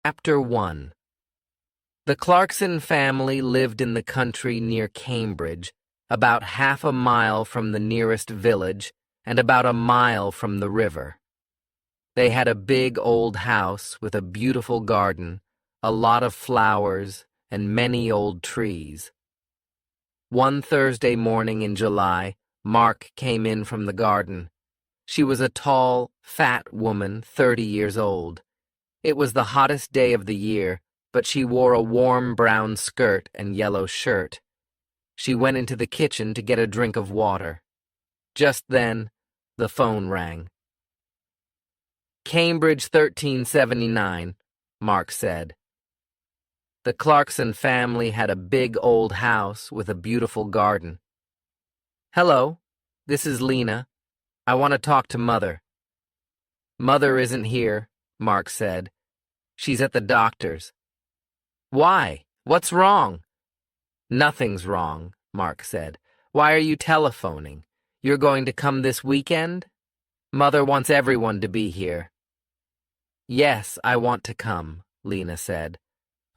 Chapter 1. The Clarkson family lived in the country near Cambridge, about half a mile from the nearest village and about a mile from the river. They had a big old house with a beautiful garden, a lot of flowers, and many old trees. One Thursday morning in July, Mark came in from the garden. She was a tall, fat woman, 30 years old. It was the hottest day of the year, but she wore a warm brown skirt and yellow shirt. She went into the kitchen to get a drink of water. Just then, the phone rang. "Cambridge 1379, Mark said. The Clarkson family had a big old house with a beautiful garden. "Hello, this is Lena. I want to talk to Mother." "Mother isn't here," Mark said. "She's at the doctor's." "Why? What's wrong?" "Nothing's wrong," Mark said. "Why are you telephoning? You're going to come this weekend? Mother wants everyone to be here." "Yes, I want to come," Lena said.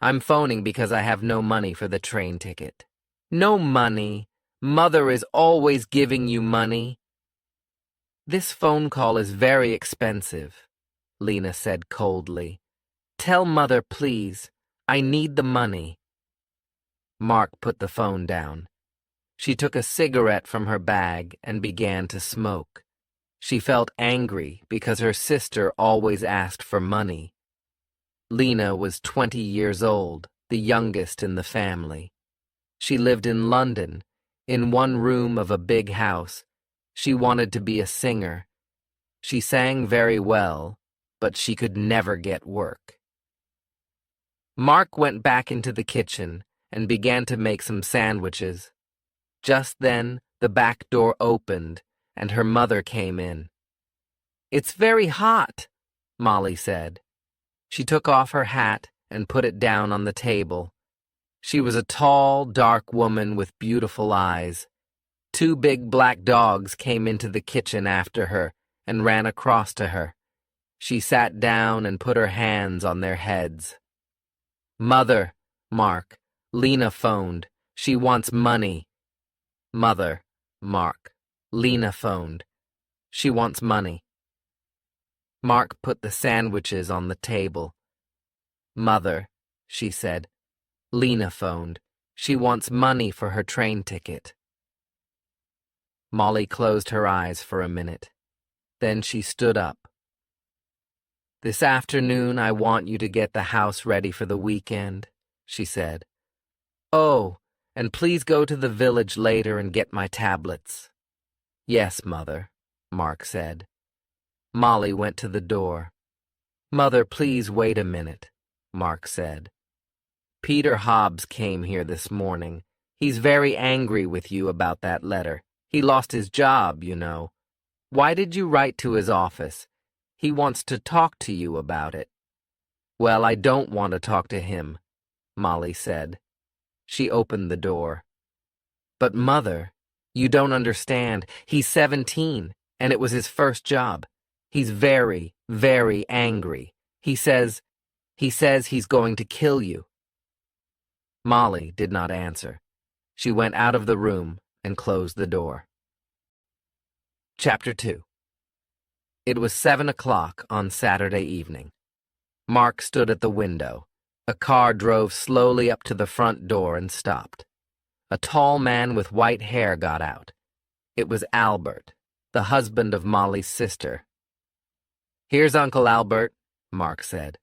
"I'm phoning because I have no money for the train ticket." "No money? Mother is always giving you money." "This phone call is very expensive," Lena said coldly. "Tell Mother, please. I need the money." Mark put the phone down. She took a cigarette from her bag and began to smoke. She felt angry because her sister always asked for money. Lena was 20 years old, the youngest in the family. She lived in London, in one room of a big house. She wanted to be a singer. She sang very well, but she could never get work. Mark went back into the kitchen and began to make some sandwiches. Just then, the back door opened, and her mother came in. "It's very hot," Molly said. She took off her hat and put it down on the table. She was a tall, dark woman with beautiful eyes. Two big black dogs came into the kitchen after her and ran across to her. She sat down and put her hands on their heads. "Mother, Mark, Lena phoned. She wants money." "Mother, Mark, Lena phoned. She wants money." Mark put the sandwiches on the table. "Mother," she said, "Lena phoned. She wants money for her train ticket." Molly closed her eyes for a minute. Then she stood up. "This afternoon I want you to get the house ready for the weekend," she said. "Oh, and please go to the village later and get my tablets." "Yes, Mother," Mark said. Molly went to the door. "Mother, please wait a minute," Mark said. "Peter Hobbs came here this morning. He's very angry with you about that letter. He lost his job, you know. Why did you write to his office? He wants to talk to you about it." "Well, I don't want to talk to him," Molly said. She opened the door. "But Mother, you don't understand. He's 17, and it was his first job. He's very, very angry. He says he's going to kill you." Molly did not answer. She went out of the room and closed the door. Chapter 2. It was 7 o'clock on Saturday evening. Mark stood at the window. A car drove slowly up to the front door and stopped. A tall man with white hair got out. It was Albert, the husband of Molly's sister. "Here's Uncle Albert," Mark said.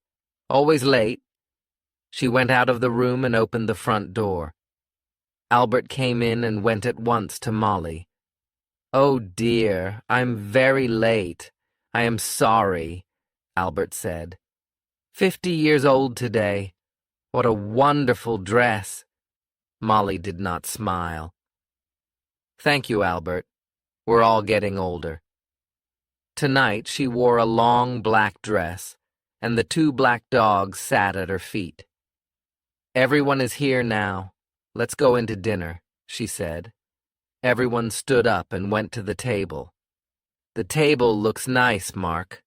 "Always late." She went out of the room and opened the front door. Albert came in and went at once to Molly. "Oh dear, I'm very late. I am sorry," Albert said. 50 years old today. What a wonderful dress." Molly did not smile. "Thank you, Albert. We're all getting older." Tonight she wore a long black dress, and the two black dogs sat at her feet. "Everyone is here now. Let's go into dinner," she said. Everyone stood up and went to the table. "The table looks nice, Mark."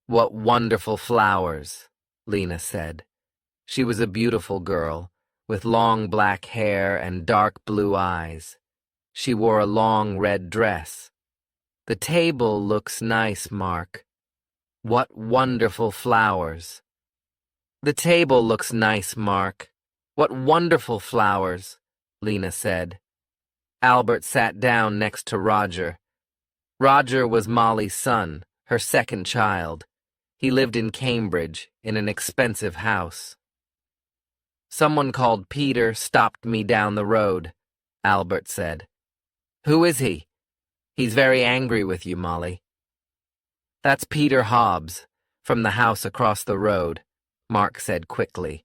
"What wonderful flowers," Lena said. She was a beautiful girl, with long black hair and dark blue eyes. She wore a long red dress. "The table looks nice, Mark. What wonderful flowers." "The table looks nice, Mark. What wonderful flowers," Lena said. Albert sat down next to Roger. Roger was Molly's son, her second child. He lived in Cambridge, in an expensive house. "Someone called Peter stopped me down the road," Albert said. "Who is he?" "He's very angry with you, Molly." "That's Peter Hobbs, from the house across the road," Mark said quickly.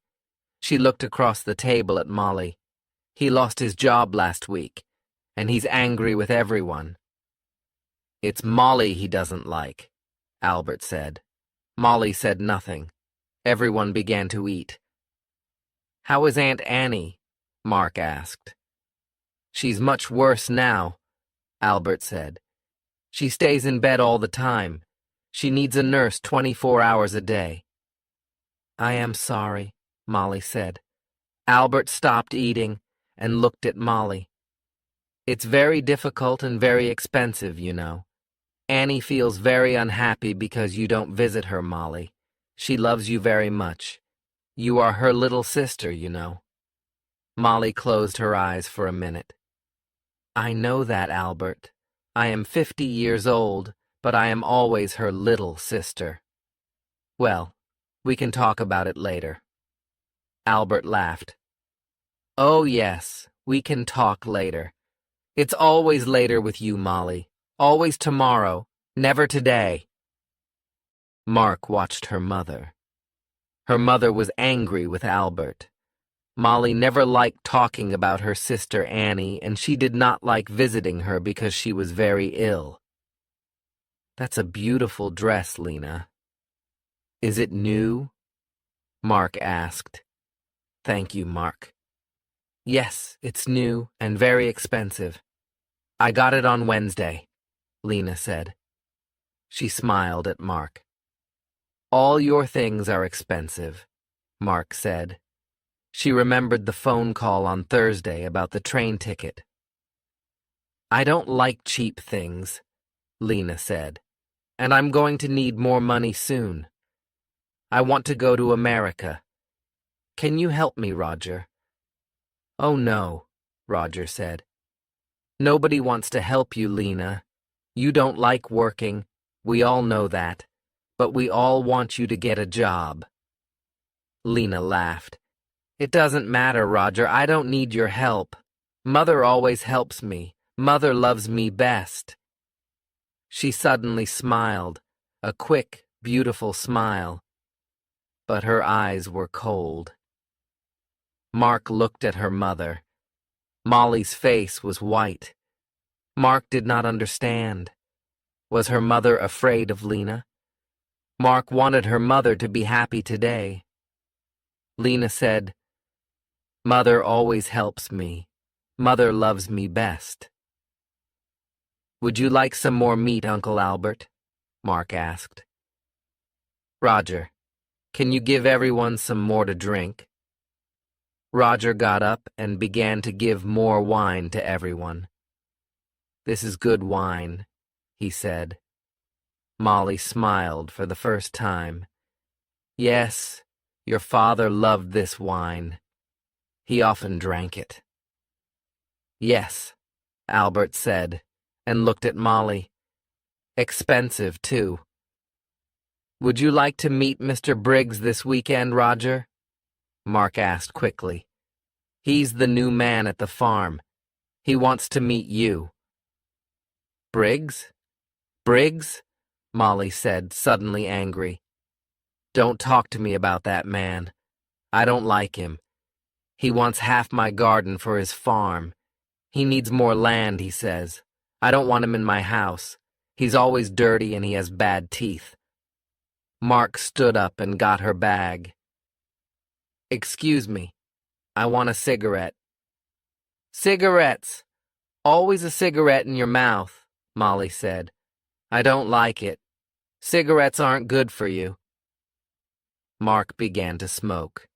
She looked across the table at Molly. "He lost his job last week, and he's angry with everyone." "It's Molly he doesn't like," Albert said. Molly said nothing. Everyone began to eat. "How is Aunt Annie?" Mark asked. "She's much worse now," Albert said. "She stays in bed all the time. She needs a nurse 24 hours a day." "I am sorry," Molly said. Albert stopped eating and looked at Molly. "It's very difficult and very expensive, you know. Annie feels very unhappy because you don't visit her, Molly. She loves you very much. You are her little sister, you know." Molly closed her eyes for a minute. "I know that, Albert. I am 50 years old, but I am always her little sister." "Well, we can talk about it later." Albert laughed. "Oh, yes, we can talk later. It's always later with you, Molly. Always tomorrow, never today." Mark watched her mother. Her mother was angry with Albert. Molly never liked talking about her sister Annie, and she did not like visiting her because she was very ill. "That's a beautiful dress, Lena." "Is it new?" Mark asked. "Thank you, Mark." "Yes, it's new and very expensive. I got it on Wednesday," Lena said. She smiled at Mark. "All your things are expensive," Mark said. She remembered the phone call on Thursday about the train ticket. "I don't like cheap things," Lena said, "and I'm going to need more money soon. I want to go to America. Can you help me, Roger?" "Oh, no," Roger said. "Nobody wants to help you, Lena. You don't like working. We all know that. But we all want you to get a job." Lena laughed. "It doesn't matter, Roger. I don't need your help. Mother always helps me. Mother loves me best." She suddenly smiled, a quick, beautiful smile. But her eyes were cold. Mark looked at her mother. Molly's face was white. Mark did not understand. Was her mother afraid of Lena? Mark wanted her mother to be happy today. Lena said, "Mother always helps me. Mother loves me best." "Would you like some more meat, Uncle Albert?" Mark asked. "Roger, can you give everyone some more to drink?" Roger got up and began to give more wine to everyone. "This is good wine," he said. Molly smiled for the first time. "Yes, your father loved this wine. He often drank it." "Yes," Albert said, and looked at Molly. "Expensive, too." "Would you like to meet Mr. Briggs this weekend, Roger?" Mark asked quickly. "He's the new man at the farm. He wants to meet you." "Briggs? Briggs?" Molly said, suddenly angry. "Don't talk to me about that man. I don't like him. He wants half my garden for his farm. He needs more land, he says. I don't want him in my house. He's always dirty and he has bad teeth." Mark stood up and got her bag. "Excuse me. I want a cigarette." "Cigarettes! Always a cigarette in your mouth," Molly said. "I don't like it. Cigarettes aren't good for you." Mark began to smoke.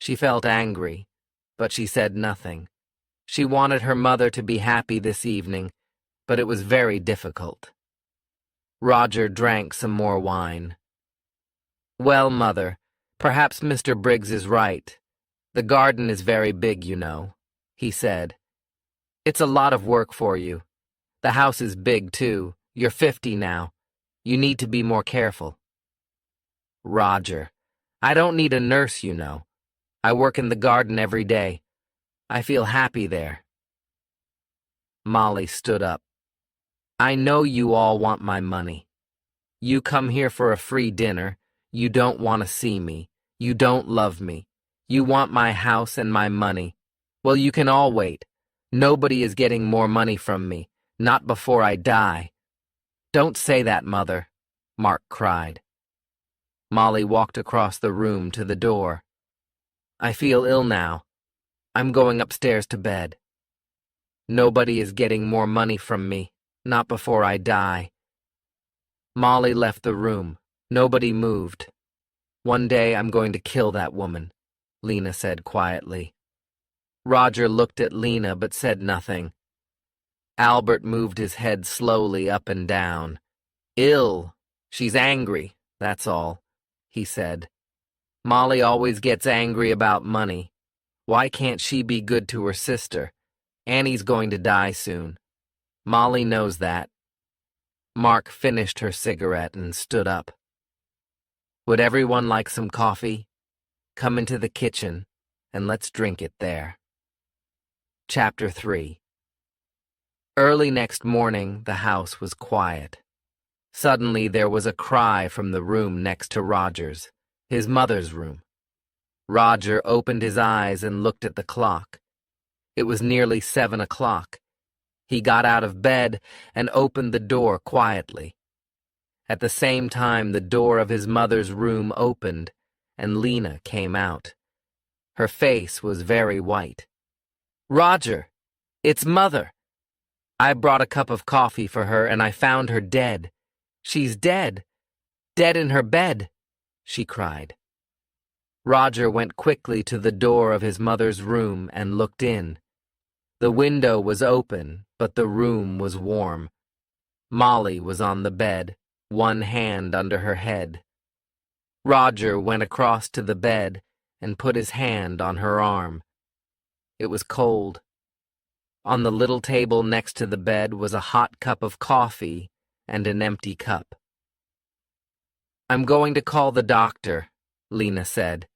She felt angry, but she said nothing. She wanted her mother to be happy this evening, but it was very difficult. Roger drank some more wine. "Well, Mother, perhaps Mr. Briggs is right. The garden is very big, you know," he said. "It's a lot of work for you. The house is big, too. You're 50 now. You need to be more careful." "Roger, I don't need a nurse, you know. I work in the garden every day. I feel happy there." Molly stood up. "I know you all want my money. You come here for a free dinner. You don't want to see me. You don't love me. You want my house and my money. Well, you can all wait. Nobody is getting more money from me. Not before I die." "Don't say that, Mother," Mark cried. Molly walked across the room to the door. "I feel ill now. I'm going upstairs to bed. Nobody is getting more money from me. Not before I die." Molly left the room. Nobody moved. "One day I'm going to kill that woman," Lena said quietly. Roger looked at Lena but said nothing. Albert moved his head slowly up and down. "Ill. She's angry, that's all," he said. "Molly always gets angry about money. Why can't she be good to her sister? Annie's going to die soon. Molly knows that." Mark finished her cigarette and stood up. "Would everyone like some coffee? Come into the kitchen, and let's drink it there." Chapter 3. Early next morning, the house was quiet. Suddenly, there was a cry from the room next to Roger's, his mother's room. Roger opened his eyes and looked at the clock. It was nearly 7 o'clock. He got out of bed and opened the door quietly. At the same time, the door of his mother's room opened, and Lena came out. Her face was very white. "Roger, it's Mother. I brought a cup of coffee for her, and I found her dead. She's dead. Dead in her bed," she cried. Roger went quickly to the door of his mother's room and looked in. The window was open, but the room was warm. Molly was on the bed, one hand under her head. Roger went across to the bed and put his hand on her arm. It was cold. On the little table next to the bed was a hot cup of coffee and an empty cup. "I'm going to call the doctor," Lena said.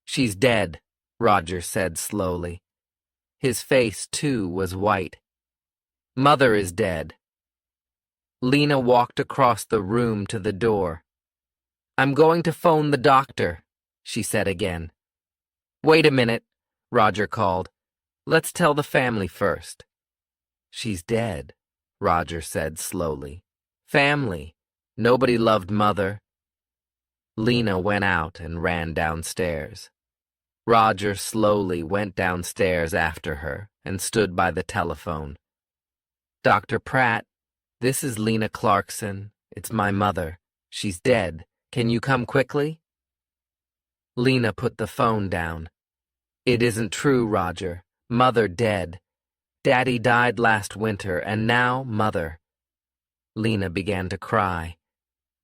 "She's dead," Roger said slowly. His face, too, was white. "Mother is dead." Lena walked across the room to the door. "I'm going to phone the doctor," she said again. "Wait a minute," Roger called. "Let's tell the family first." "She's dead," Roger said slowly. "Family. Nobody loved Mother." Lena went out and ran downstairs. Roger slowly went downstairs after her and stood by the telephone. "Dr. Pratt, this is Lena Clarkson. It's my mother. She's dead. Can you come quickly?" Lena put the phone down. "It isn't true, Roger. Mother dead. Daddy died last winter, and now Mother." Lena began to cry.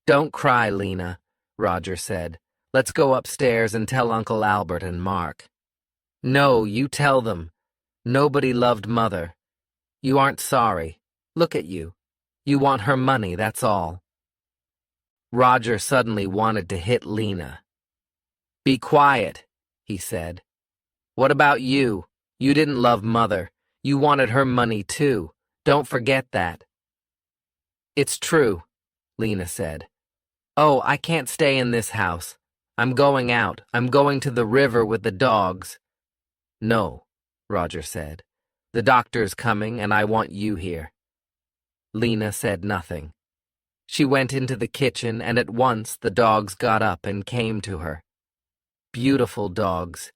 "Don't cry, Lena," Roger said. "Let's go upstairs and tell Uncle Albert and Mark." "No, you tell them. Nobody loved Mother. You aren't sorry. Look at you. You want her money, that's all." Roger suddenly wanted to hit Lena. "Be quiet," he said. "What about you? You didn't love Mother. You wanted her money too. Don't forget that." "It's true," Lena said. "Oh, I can't stay in this house. I'm going out. I'm going to the river with the dogs." "No," Roger said. "The doctor's coming, and I want you here." Lena said nothing. She went into the kitchen, and at once the dogs got up and came to her. "Beautiful dogs.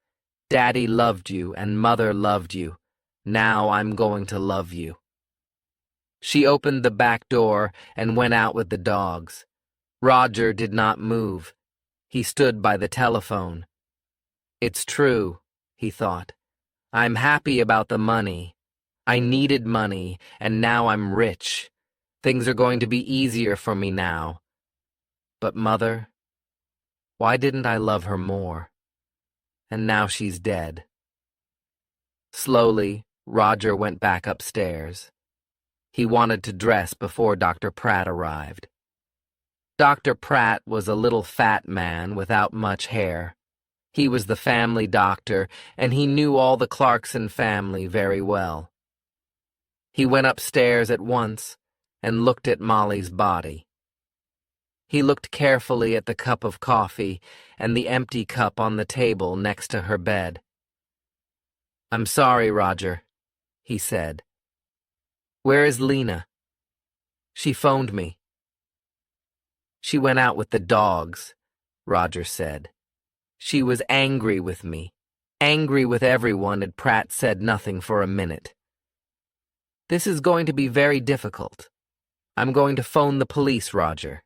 Daddy loved you, and Mother loved you. Now I'm going to love you." She opened the back door and went out with the dogs. Roger did not move. He stood by the telephone. It's true, he thought. I'm happy about the money. I needed money, and now I'm rich. Things are going to be easier for me now. But Mother, why didn't I love her more? And now she's dead. Slowly, Roger went back upstairs. He wanted to dress before Dr. Pratt arrived. Dr. Pratt was a little fat man without much hair. He was the family doctor, and he knew all the Clarkson family very well. He went upstairs at once and looked at Molly's body. He looked carefully at the cup of coffee and the empty cup on the table next to her bed. "I'm sorry, Roger," he said. "Where is Lena?" "She phoned me." "She went out with the dogs," Roger said. "She was angry with me, angry with everyone, and Pratt said nothing for a minute. This is going to be very difficult. I'm going to phone the police, Roger."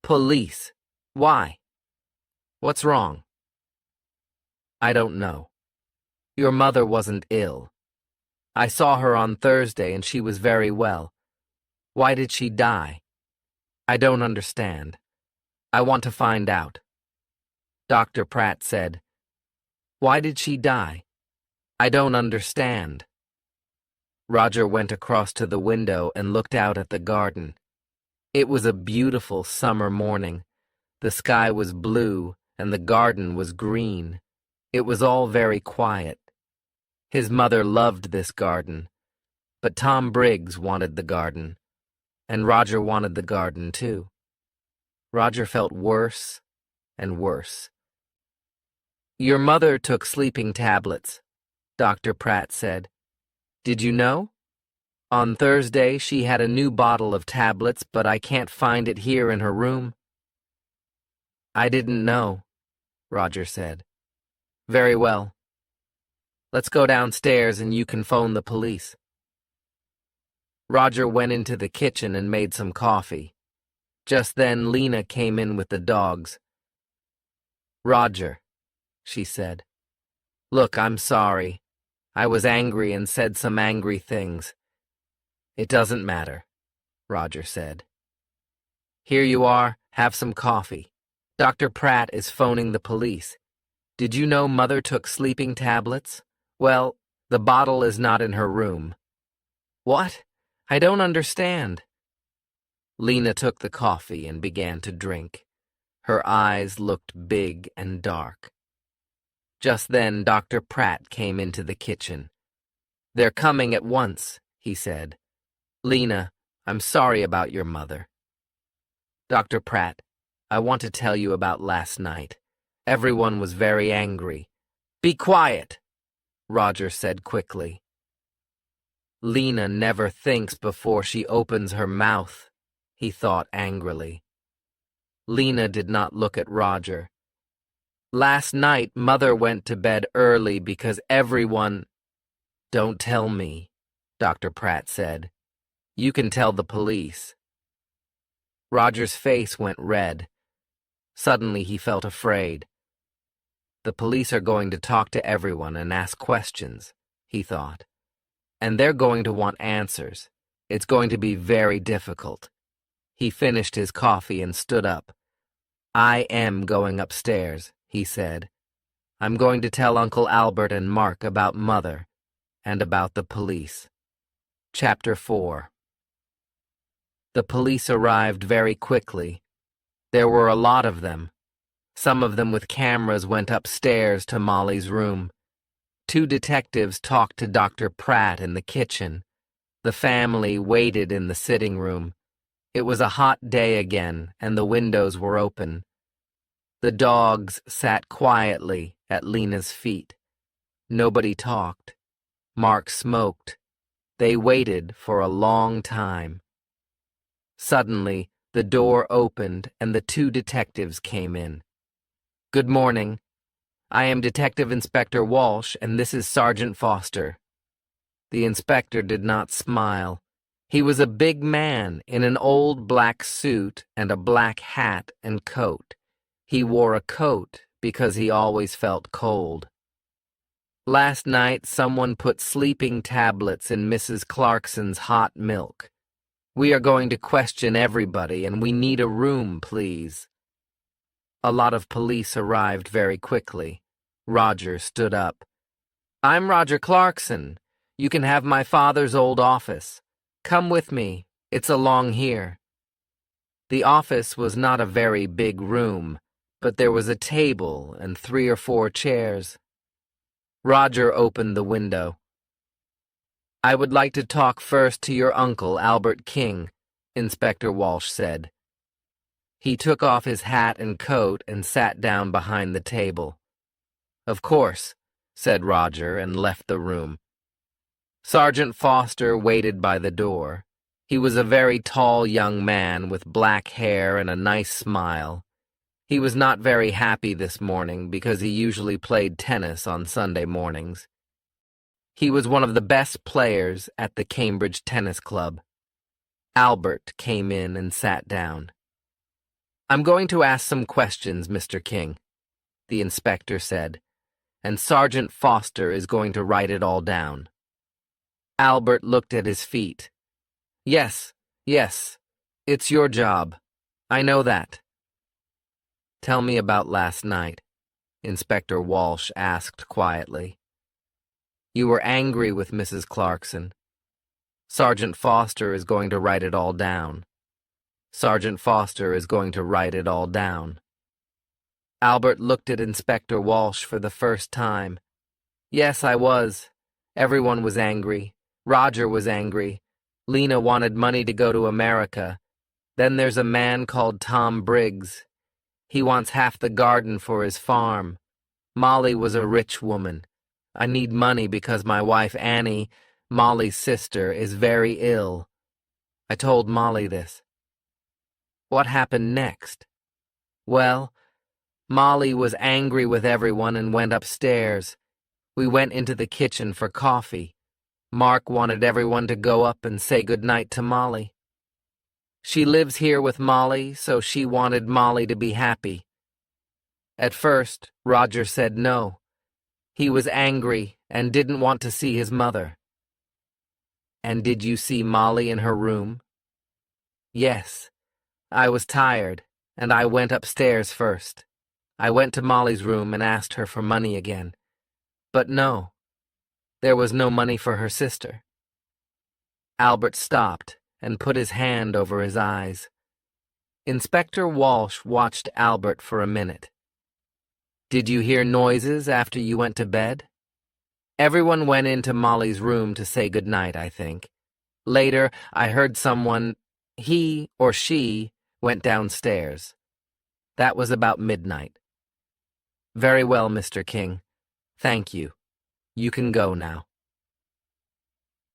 "Police? Why? What's wrong?" "I don't know. Your mother wasn't ill. I saw her on Thursday and she was very well. Why did she die? I don't understand. I want to find out." Dr. Pratt said, "Why did she die? I don't understand." Roger went across to the window and looked out at the garden. It was a beautiful summer morning. The sky was blue and the garden was green. It was all very quiet. His mother loved this garden, but Tom Briggs wanted the garden, and Roger wanted the garden too. Roger felt worse and worse. "Your mother took sleeping tablets," Dr. Pratt said. "Did you know? On Thursday she had a new bottle of tablets, but I can't find it here in her room." "I didn't know," Roger said. "Very well. Let's go downstairs and you can phone the police." Roger went into the kitchen and made some coffee. Just then Lena came in with the dogs. "Roger," she said. "Look, I'm sorry. I was angry and said some angry things." "It doesn't matter," Roger said. "Here you are. Have some coffee. Dr. Pratt is phoning the police. Did you know Mother took sleeping tablets? Well, the bottle is not in her room." "What? I don't understand." Lena took the coffee and began to drink. Her eyes looked big and dark. Just then Dr. Pratt came into the kitchen. "They're coming at once," he said. "Lena, I'm sorry about your mother." "Dr. Pratt, I want to tell you about last night. Everyone was very angry." "Be quiet," Roger said quickly. "Lena never thinks before she opens her mouth," he thought angrily. Lena did not look at Roger. "Last night, Mother went to bed early because everyone—" "Don't tell me," Dr. Pratt said. "You can tell the police." Roger's face went red. Suddenly he felt afraid. The police are going to talk to everyone and ask questions, he thought. And they're going to want answers. It's going to be very difficult. He finished his coffee and stood up. "I am going upstairs," he said. "I'm going to tell Uncle Albert and Mark about Mother and about the police." Chapter 4. The police arrived very quickly. There were a lot of them. Some of them with cameras went upstairs to Molly's room. 2 detectives talked to Dr. Pratt in the kitchen. The family waited in the sitting room. It was a hot day again, and the windows were open. The dogs sat quietly at Lena's feet. Nobody talked. Mark smoked. They waited for a long time. Suddenly, the door opened and the 2 detectives came in. "Good morning. I am Detective Inspector Walsh, and this is Sergeant Foster." The inspector did not smile. He was a big man in an old black suit and a black hat and coat. He wore a coat because he always felt cold. Last night, someone put sleeping tablets in Mrs. Clarkson's hot milk. We are going to question everybody, and we need a room, please. A lot of police arrived very quickly. Roger stood up. I'm Roger Clarkson. You can have my father's old office. Come with me. It's along here. The office was not a very big room, but there was a table and 3 or 4 chairs. Roger opened the window. I would like to talk first to your uncle, Albert King, Inspector Walsh said. He took off his hat and coat and sat down behind the table. Of course, said Roger and left the room. Sergeant Foster waited by the door. He was a very tall young man with black hair and a nice smile. He was not very happy this morning because he usually played tennis on Sunday mornings. He was one of the best players at the Cambridge Tennis Club. Albert came in and sat down. I'm going to ask some questions, Mr. King, the inspector said, and Sergeant Foster is going to write it all down. Albert looked at his feet. Yes, it's your job. I know that. Tell me about last night, Inspector Walsh asked quietly. You were angry with Mrs. Clarkson. Sergeant Foster is going to write it all down. Sergeant Foster is going to write it all down. Albert looked at Inspector Walsh for the first time. Yes, I was. Everyone was angry. Roger was angry. Lena wanted money to go to America. Then there's a man called Tom Briggs. He wants half the garden for his farm. Molly was a rich woman. I need money because my wife Annie, Molly's sister, is very ill. I told Molly this. What happened next? Well, Molly was angry with everyone and went upstairs. We went into the kitchen for coffee. Mark wanted everyone to go up and say goodnight to Molly. She lives here with Molly, so she wanted Molly to be happy. At first, Roger said no. He was angry and didn't want to see his mother. And did you see Molly in her room? Yes. I was tired, and I went upstairs first. I went to Molly's room and asked her for money again. But no, there was no money for her sister. Albert stopped and put his hand over his eyes. Inspector Walsh watched Albert for a minute. Did you hear noises after you went to bed? Everyone went into Molly's room to say goodnight, I think. Later, I heard someone, he or she, went downstairs. That was about midnight. Very well, Mr. King. Thank you. You can go now.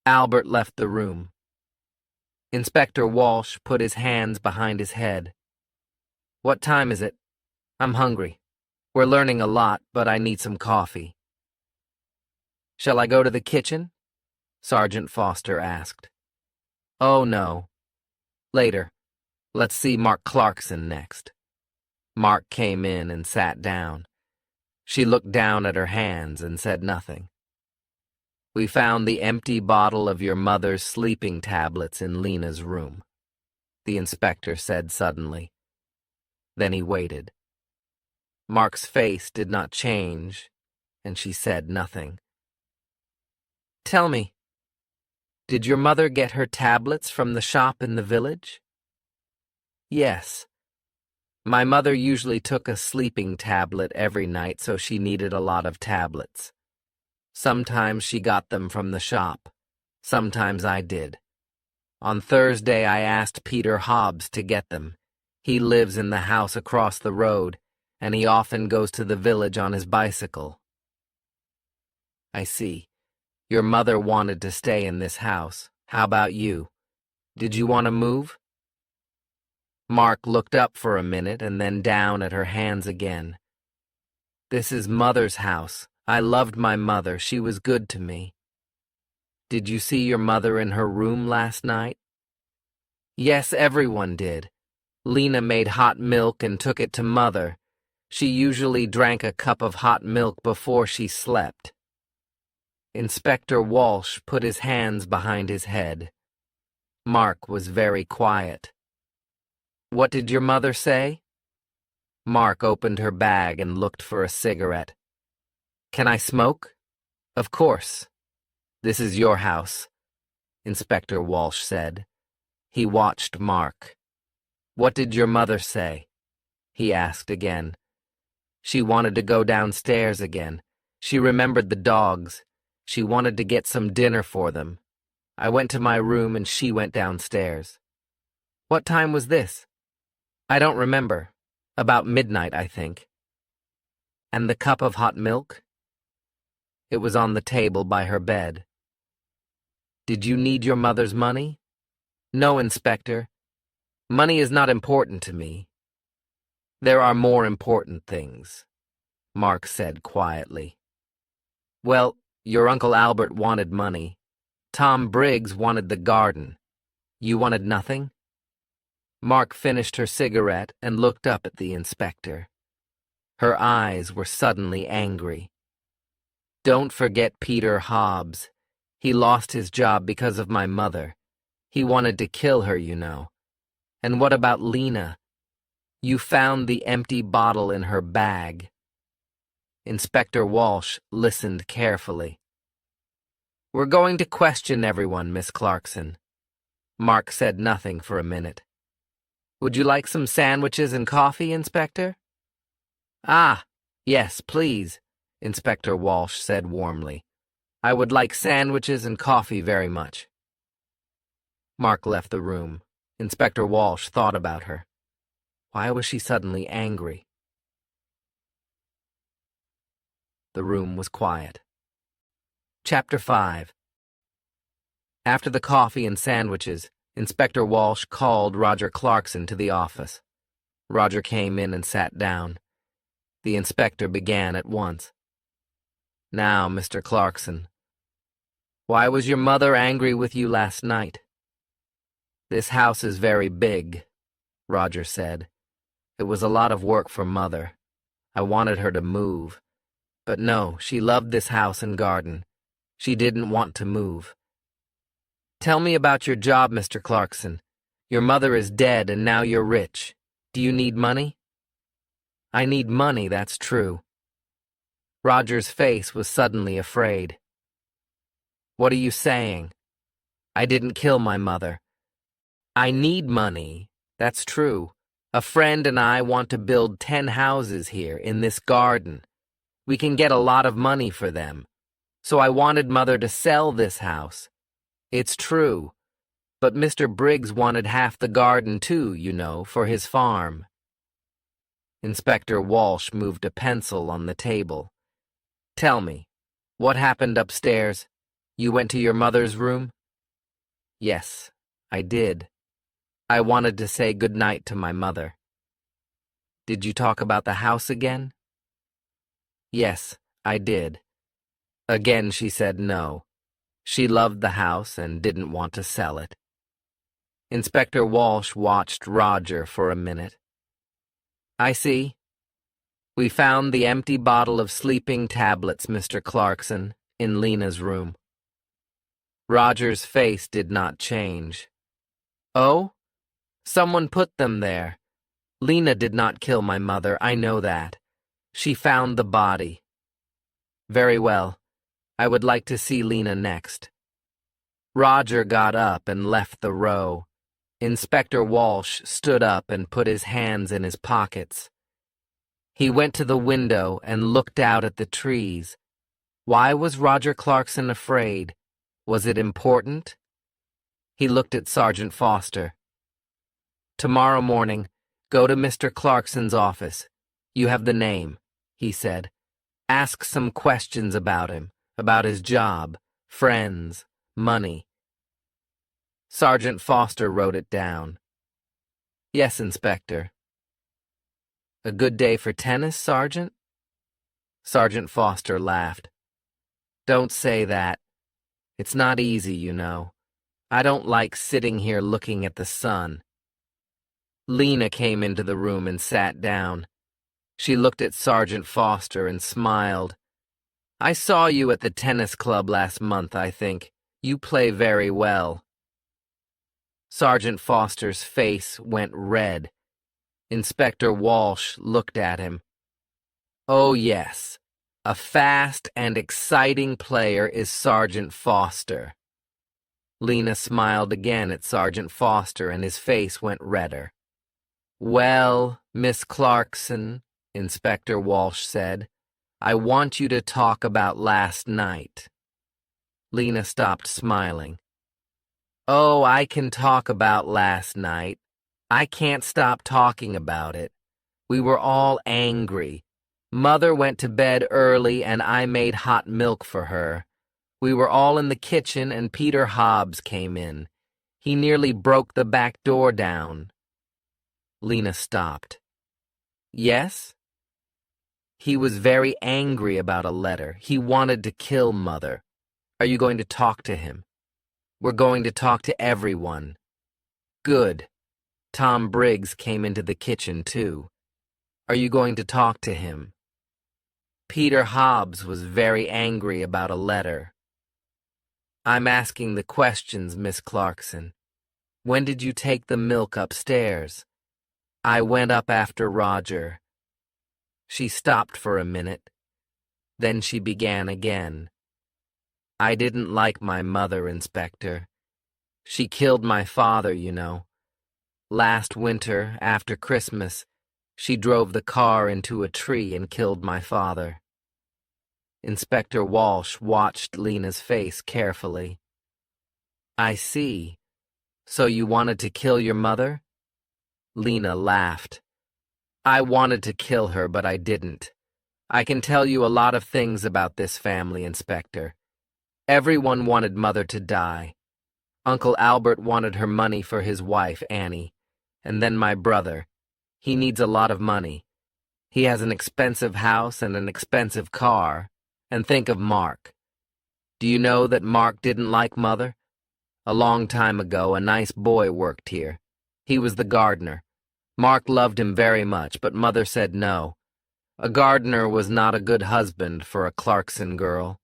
Albert left the room. Inspector Walsh put his hands behind his head. What time is it? I'm hungry. We're learning a lot, but I need some coffee. Shall I go to the kitchen? Sergeant Foster asked. Oh, no. Later. Let's see Mark Clarkson next. Mark came in and sat down. She looked down at her hands and said nothing. We found the empty bottle of your mother's sleeping tablets in Lena's room, the inspector said suddenly. Then he waited. Mark's face did not change, and she said nothing. Tell me, did your mother get her tablets from the shop in the village? Yes. My mother usually took a sleeping tablet every night, so she needed a lot of tablets. Sometimes she got them from the shop. Sometimes I did. On Thursday, I asked Peter Hobbs to get them. He lives in the house across the road, and he often goes to the village on his bicycle. I see. Your mother wanted to stay in this house. How about you? Did you want to move? Mark looked up for a minute and then down at her hands again. This is Mother's house. I loved my mother. She was good to me. Did you see your mother in her room last night? Yes, everyone did. Lena made hot milk and took it to Mother. She usually drank a cup of hot milk before she slept. Inspector Walsh put his hands behind his head. Mark was very quiet. What did your mother say? Mark opened her bag and looked for a cigarette. Can I smoke? Of course. This is your house, Inspector Walsh said. He watched Mark. What did your mother say? He asked again. She wanted to go downstairs again. She remembered the dogs. She wanted to get some dinner for them. I went to my room and she went downstairs. What time was this? I don't remember. About midnight, I think. And the cup of hot milk? It was on the table by her bed. Did you need your mother's money? No, Inspector. Money is not important to me. There are more important things, Mark said quietly. Well, your Uncle Albert wanted money. Tom Briggs wanted the garden. You wanted nothing? Mark finished her cigarette and looked up at the inspector. Her eyes were suddenly angry. Don't forget Peter Hobbs. He lost his job because of my mother. He wanted to kill her, you know. And what about Lena? You found the empty bottle in her bag. Inspector Walsh listened carefully. We're going to question everyone, Miss Clarkson. Mark said nothing for a minute. Would you like some sandwiches and coffee, Inspector? Ah, yes, please, Inspector Walsh said warmly. I would like sandwiches and coffee very much. Mark left the room. Inspector Walsh thought about her. Why was she suddenly angry? The room was quiet. Chapter 5. After the coffee and sandwiches, Inspector Walsh called Roger Clarkson to the office. Roger came in and sat down. The inspector began at once. Now, Mr. Clarkson, why was your mother angry with you last night? This house is very big, Roger said. It was a lot of work for Mother. I wanted her to move. But no, she loved this house and garden. She didn't want to move. Tell me about your job, Mr. Clarkson. Your mother is dead and now you're rich. Do you need money? I need money, that's true. Roger's face was suddenly afraid. What are you saying? I didn't kill my mother. I need money, that's true. A friend and I want to build 10 houses here in this garden. We can get a lot of money for them. So I wanted Mother to sell this house. It's true. But Mr. Briggs wanted half the garden too, you know, for his farm. Inspector Walsh moved a pencil on the table. Tell me, what happened upstairs? You went to your mother's room? Yes, I did. I wanted to say good night to my mother. Did you talk about the house again? Yes, I did. Again she said no. She loved the house and didn't want to sell it. Inspector Walsh watched Roger for a minute. I see. We found the empty bottle of sleeping tablets, Mr. Clarkson, in Lena's room. Roger's face did not change. Oh? Someone put them there. Lena did not kill my mother, I know that. She found the body. Very well. I would like to see Lena next. Roger got up and left the row. Inspector Walsh stood up and put his hands in his pockets. He went to the window and looked out at the trees. Why was Roger Clarkson afraid? Was it important? He looked at Sergeant Foster. Tomorrow morning, go to Mr. Clarkson's office. You have the name, he said. Ask some questions about him, about his job, friends, money. Sergeant Foster wrote it down. Yes, Inspector. A good day for tennis, Sergeant? Sergeant Foster laughed. Don't say that. It's not easy, you know. I don't like sitting here looking at the sun. Lena came into the room and sat down. She looked at Sergeant Foster and smiled. I saw you at the tennis club last month, I think. You play very well. Sergeant Foster's face went red. Inspector Walsh looked at him. Oh, yes. A fast and exciting player is Sergeant Foster. Lena smiled again at Sergeant Foster, and his face went redder. Well, Miss Clarkson, Inspector Walsh said, I want you to talk about last night. Lena stopped smiling. Oh, I can talk about last night. I can't stop talking about it. We were all angry. Mother went to bed early and I made hot milk for her. We were all in the kitchen and Peter Hobbs came in. He nearly broke the back door down. Lena stopped. Yes? He was very angry about a letter. He wanted to kill Mother. Are you going to talk to him? We're going to talk to everyone. Good. Tom Briggs came into the kitchen, too. Are you going to talk to him? Peter Hobbs was very angry about a letter. I'm asking the questions, Miss Clarkson. When did you take the milk upstairs? I went up after Roger. She stopped for a minute. Then she began again. I didn't like my mother, Inspector. She killed my father, you know. Last winter, after Christmas, she drove the car into a tree and killed my father. Inspector Walsh watched Lena's face carefully. I see. So you wanted to kill your mother? Lena laughed. I wanted to kill her, but I didn't. I can tell you a lot of things about this family, Inspector. Everyone wanted Mother to die. Uncle Albert wanted her money for his wife, Annie. And then my brother. He needs a lot of money. He has an expensive house and an expensive car. And think of Mark. Do you know that Mark didn't like Mother? A long time ago, a nice boy worked here. He was the gardener. Mark loved him very much, but Mother said no. A gardener was not a good husband for a Clarkson girl.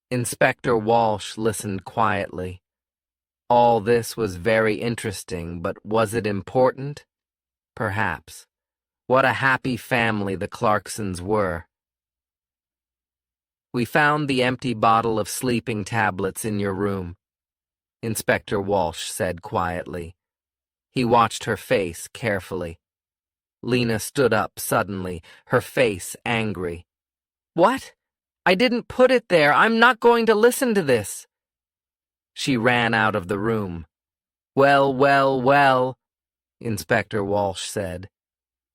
Inspector Walsh listened quietly. All this was very interesting, but was it important? Perhaps. What a happy family the Clarksons were. We found the empty bottle of sleeping tablets in your room, Inspector Walsh said quietly. He watched her face carefully. Lena stood up suddenly, her face angry. What? I didn't put it there. I'm not going to listen to this. She ran out of the room. Well, well, well, Inspector Walsh said.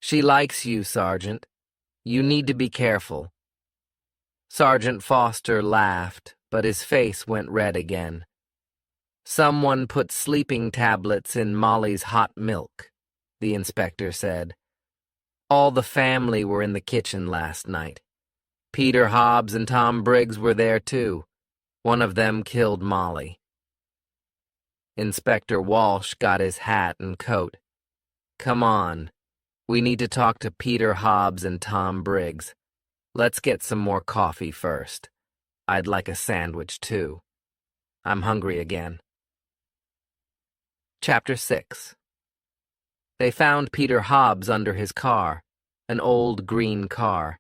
She likes you, Sergeant. You need to be careful. Sergeant Foster laughed, but his face went red again. Someone put sleeping tablets in Molly's hot milk, the inspector said. All the family were in the kitchen last night. Peter Hobbs and Tom Briggs were there too. One of them killed Molly. Inspector Walsh got his hat and coat. Come on. We need to talk to Peter Hobbs and Tom Briggs. Let's get some more coffee first. I'd like a sandwich too. I'm hungry again. Chapter 6. They found Peter Hobbs under his car, an old green car.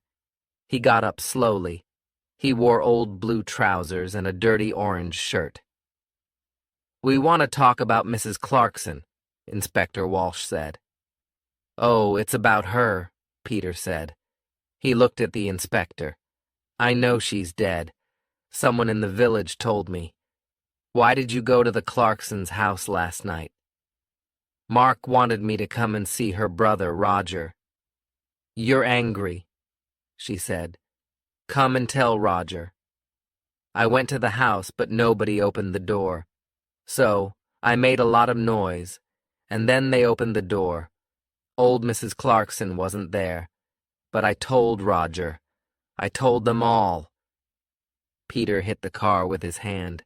He got up slowly. He wore old blue trousers and a dirty orange shirt. We want to talk about Mrs. Clarkson, Inspector Walsh said. Oh, it's about her, Peter said. He looked at the inspector. I know she's dead. Someone in the village told me. Why did you go to the Clarksons' house last night? Mark wanted me to come and see her brother, Roger. You're angry, she said. Come and tell Roger. I went to the house, but nobody opened the door. So, I made a lot of noise, and then they opened the door. Old Mrs. Clarkson wasn't there. But I told Roger. I told them all. Peter hit the car with his hand.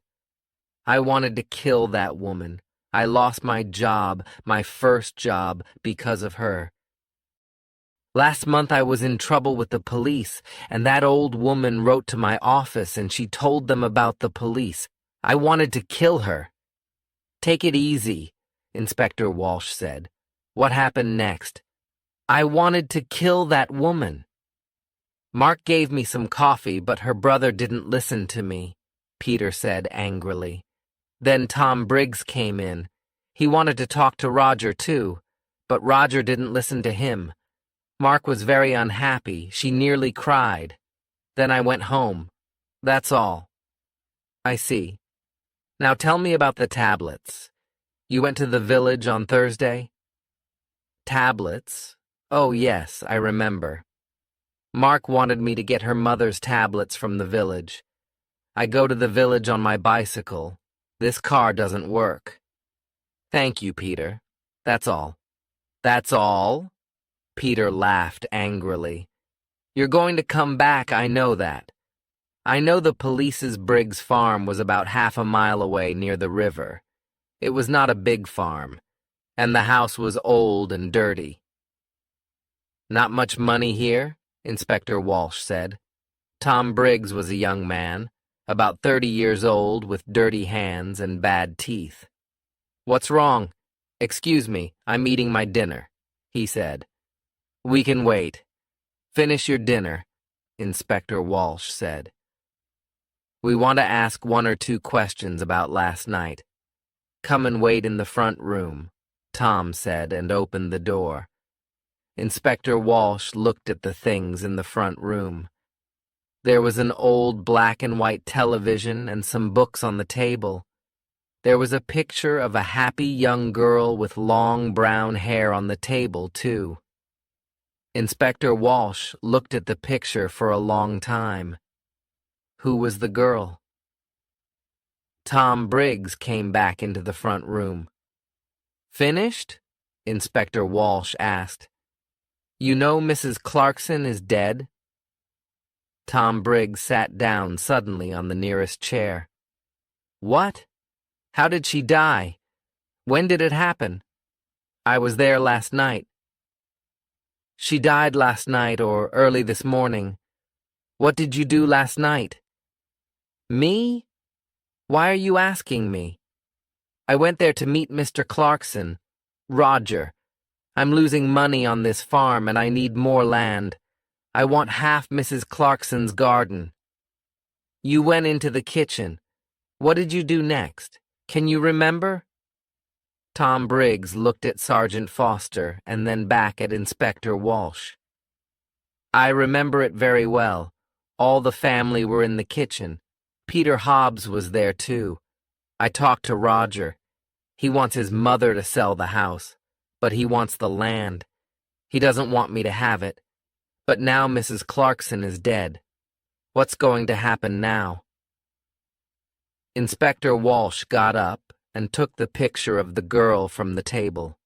I wanted to kill that woman. I lost my job, my first job, because of her. Last month I was in trouble with the police, and that old woman wrote to my office and she told them about the police. I wanted to kill her. Take it easy, Inspector Walsh said. What happened next? I wanted to kill that woman. Mark gave me some coffee, but her brother didn't listen to me, Peter said angrily. Then Tom Briggs came in. He wanted to talk to Roger too, but Roger didn't listen to him. Mark was very unhappy. She nearly cried. Then I went home. That's all. I see. Now tell me about the tablets. You went to the village on Thursday? Tablets? Oh, yes, I remember. Mark wanted me to get her mother's tablets from the village. I go to the village on my bicycle. This car doesn't work. Thank you, Peter. That's all. That's all? Peter laughed angrily. You're going to come back, I know that. I know the police's Briggs farm was about half a mile away near the river. It was not a big farm, and the house was old and dirty. Not much money here? Inspector Walsh said. Tom Briggs was a young man, about 30 years old, with dirty hands and bad teeth. What's wrong? Excuse me, I'm eating my dinner, he said. We can wait. Finish your dinner, Inspector Walsh said. We want to ask 1 or 2 questions about last night. Come and wait in the front room, Tom said and opened the door. Inspector Walsh looked at the things in the front room. There was an old black and white television and some books on the table. There was a picture of a happy young girl with long brown hair on the table, too. Inspector Walsh looked at the picture for a long time. Who was the girl? Tom Briggs came back into the front room. Finished? Inspector Walsh asked. You know Mrs. Clarkson is dead? Tom Briggs sat down suddenly on the nearest chair. What? How did she die? When did it happen? I was there last night. She died last night or early this morning. What did you do last night? Me? Why are you asking me? I went there to meet Mr. Clarkson. Roger. I'm losing money on this farm and I need more land. I want half Mrs. Clarkson's garden. You went into the kitchen. What did you do next? Can you remember? Tom Briggs looked at Sergeant Foster and then back at Inspector Walsh. I remember it very well. All the family were in the kitchen. Peter Hobbs was there too. I talked to Roger. He wants his mother to sell the house, but he wants the land. He doesn't want me to have it. But now Mrs. Clarkson is dead. What's going to happen now? Inspector Walsh got up and took the picture of the girl from the table.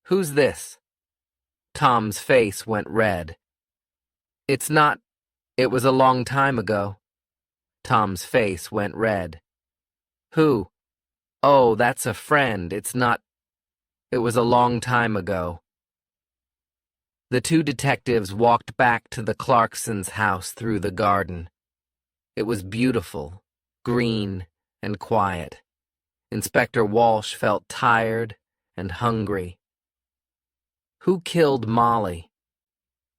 Who's this? Tom's face went red. It's not. It was a long time ago. Tom's face went red. Who? Oh, that's a friend. It's not. It was a long time ago. The 2 detectives walked back to the Clarksons' house through the garden. It was beautiful, green, and quiet. Inspector Walsh felt tired and hungry. Who killed Molly?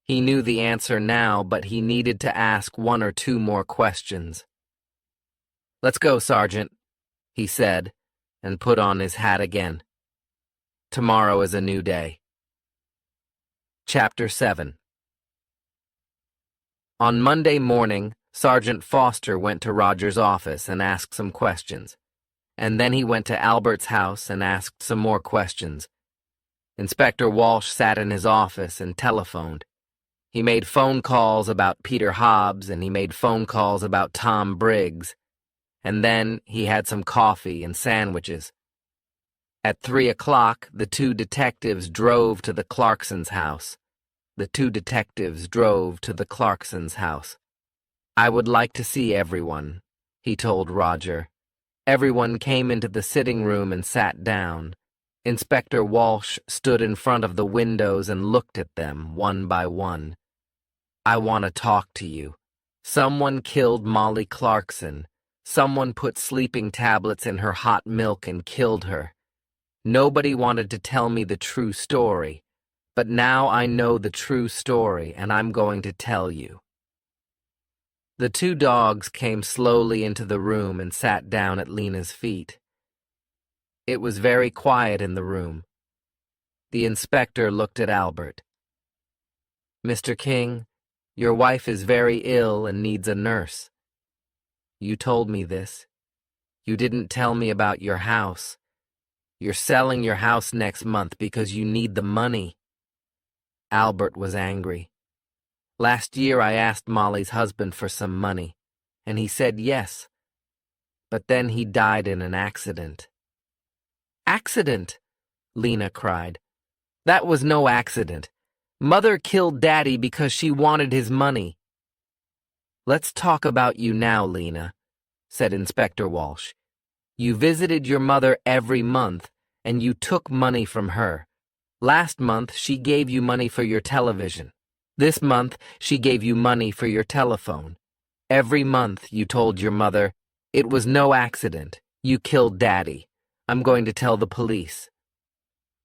He knew the answer now, but he needed to ask 1 or 2 more questions. Let's go, Sergeant, he said, and put on his hat again. Tomorrow is a new day. Chapter 7. On Monday morning, Sergeant Foster went to Roger's office and asked some questions, and then he went to Albert's house and asked some more questions. Inspector Walsh sat in his office and telephoned. He made phone calls about Peter Hobbs and he made phone calls about Tom Briggs, and then he had some coffee and sandwiches. At 3 o'clock, the 2 detectives drove to the Clarksons' house. The 2 detectives drove to the Clarksons' house. I would like to see everyone, he told Roger. Everyone came into the sitting room and sat down. Inspector Walsh stood in front of the windows and looked at them one by one. I want to talk to you. Someone killed Molly Clarkson. Someone put sleeping tablets in her hot milk and killed her. Nobody wanted to tell me the true story, but now I know the true story and I'm going to tell you. The two dogs came slowly into the room and sat down at Lena's feet. It was very quiet in the room. The inspector looked at Albert. Mr. King, your wife is very ill and needs a nurse. You told me this. You didn't tell me about your house. You're selling your house next month because you need the money. Albert was angry. Last year I asked Molly's husband for some money, and he said yes. But then he died in an accident. Accident? Lena cried. That was no accident. Mother killed Daddy because she wanted his money. Let's talk about you now, Lena, said Inspector Walsh. You visited your mother every month, and you took money from her. Last month, she gave you money for your television. This month, she gave you money for your telephone. Every month, you told your mother, it was no accident. You killed Daddy. I'm going to tell the police.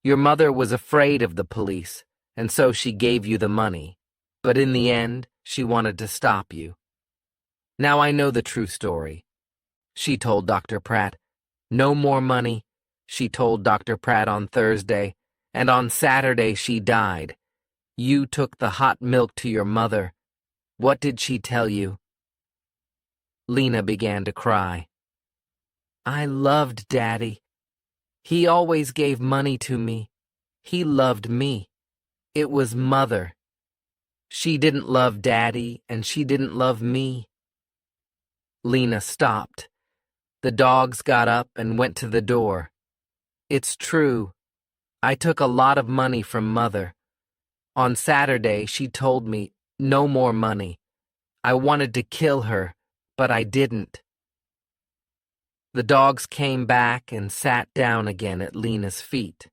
Your mother was afraid of the police, and so she gave you the money. But in the end, she wanted to stop you. Now I know the true story. She told Dr. Pratt. No more money, she told Dr. Pratt on Thursday, and on Saturday she died. You took the hot milk to your mother. What did she tell you? Lena began to cry. I loved Daddy. He always gave money to me. He loved me. It was Mother. She didn't love Daddy, and she didn't love me. Lena stopped. The dogs got up and went to the door. It's true. I took a lot of money from Mother. On Saturday, she told me, no more money. I wanted to kill her, but I didn't. The dogs came back and sat down again at Lena's feet.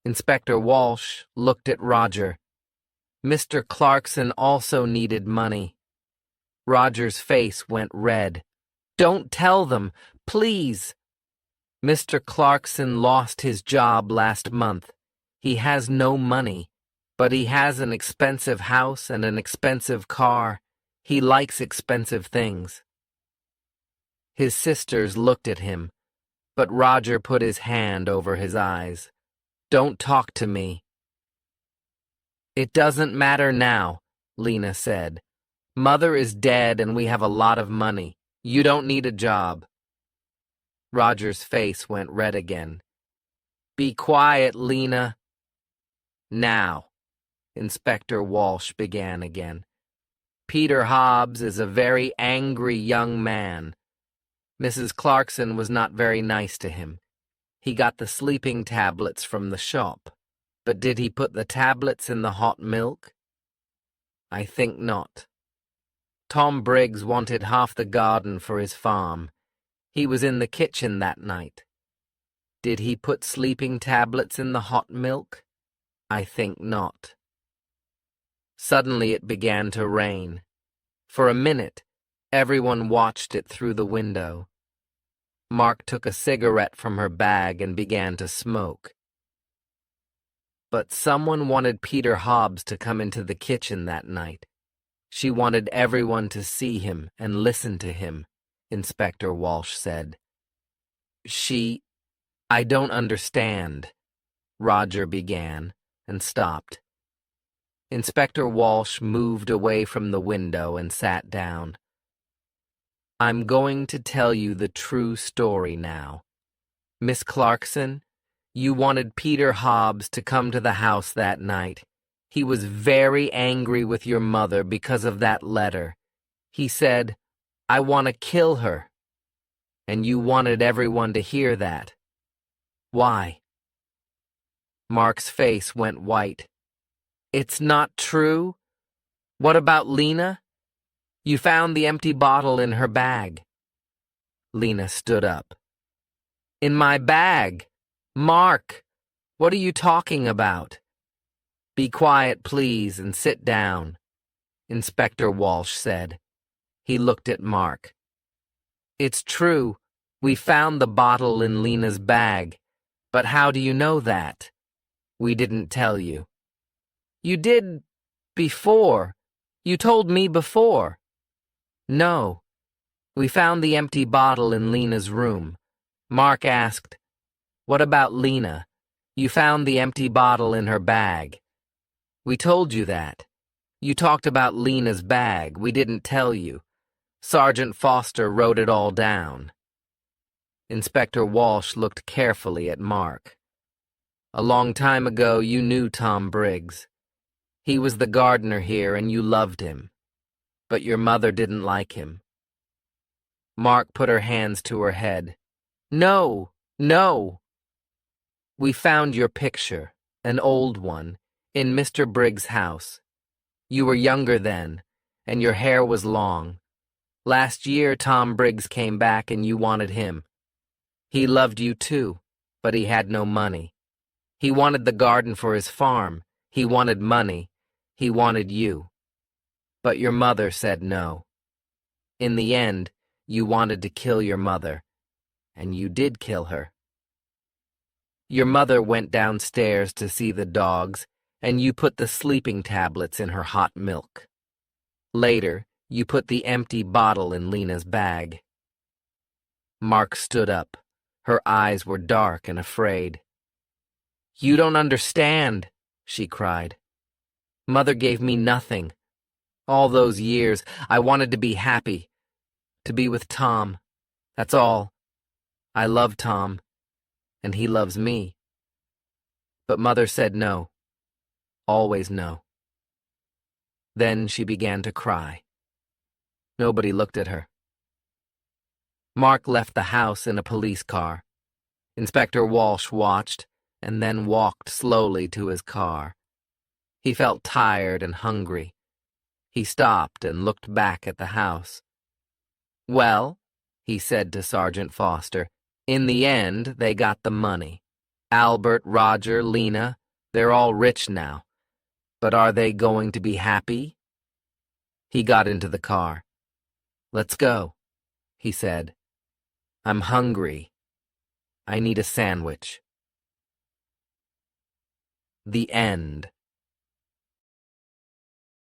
Inspector Walsh looked at Roger. Mr. Clarkson also needed money. Roger's face went red. Don't tell them, please. Mr. Clarkson lost his job last month. He has no money, but he has an expensive house and an expensive car. He likes expensive things. His sisters looked at him, but Roger put his hand over his eyes. Don't talk to me. It doesn't matter now, Lena said. Mother is dead and we have a lot of money. You don't need a job. Roger's face went red again. Be quiet, Lena. Now, Inspector Walsh began again. Peter Hobbs is a very angry young man. Mrs. Clarkson was not very nice to him. He got the sleeping tablets from the shop. But did he put the tablets in the hot milk? I think not. Tom Briggs wanted half the garden for his farm. He was in the kitchen that night. Did he put sleeping tablets in the hot milk? I think not. Suddenly it began to rain. For a minute, everyone watched it through the window. Mark took a cigarette from her bag and began to smoke. But someone wanted Peter Hobbs to come into the kitchen that night. She wanted everyone to see him and listen to him, Inspector Walsh said. I don't understand, Roger began and stopped. Inspector Walsh moved away from the window and sat down. I'm going to tell you the true story now. Miss Clarkson, you wanted Peter Hobbs to come to the house that night. He was very angry with your mother because of that letter. He said, I want to kill her. And you wanted everyone to hear that. Why? Mark's face went white. It's not true? What about Lena? You found the empty bottle in her bag. Lena stood up. In my bag. Mark, What are you talking about? Be quiet, please, and sit down, Inspector Walsh said. He looked at Mark. It's true. We found the bottle in Lena's bag. But how do you know that? We didn't tell you. You did before. You told me before. No. We found the empty bottle in Lena's room. Mark asked, What about Lena? You found the empty bottle in her bag. We told you that. You talked about Lena's bag. We didn't tell you. Sergeant Foster wrote it all down. Inspector Walsh looked carefully at Mark. A long time ago, you knew Tom Briggs. He was the gardener here, and you loved him. But your mother didn't like him. Mark put her hands to her head. No, no. We found your picture, an old one, in Mr. Briggs' house. You were younger then, and your hair was long. Last year, Tom Briggs came back and you wanted him. He loved you too, but he had no money. He wanted the garden for his farm. He wanted money. He wanted you. But your mother said no. In the end, you wanted to kill your mother, and you did kill her. Your mother went downstairs to see the dogs, and you put the sleeping tablets in her hot milk. Later, you put the empty bottle in Lena's bag. Mark stood up. Her eyes were dark and afraid. You don't understand, she cried. Mother gave me nothing. All those years, I wanted to be happy, to be with Tom. That's all. I love Tom, and he loves me. But Mother said no. Always no. Then she began to cry. Nobody looked at her. Mark left the house in a police car. Inspector Walsh watched and then walked slowly to his car. He felt tired and hungry. He stopped and looked back at the house. Well, he said to Sergeant Foster, in the end, they got the money. Albert, Roger, Lena, they're all rich now. But are they going to be happy? He got into the car. Let's go, he said. I'm hungry. I need a sandwich. The end.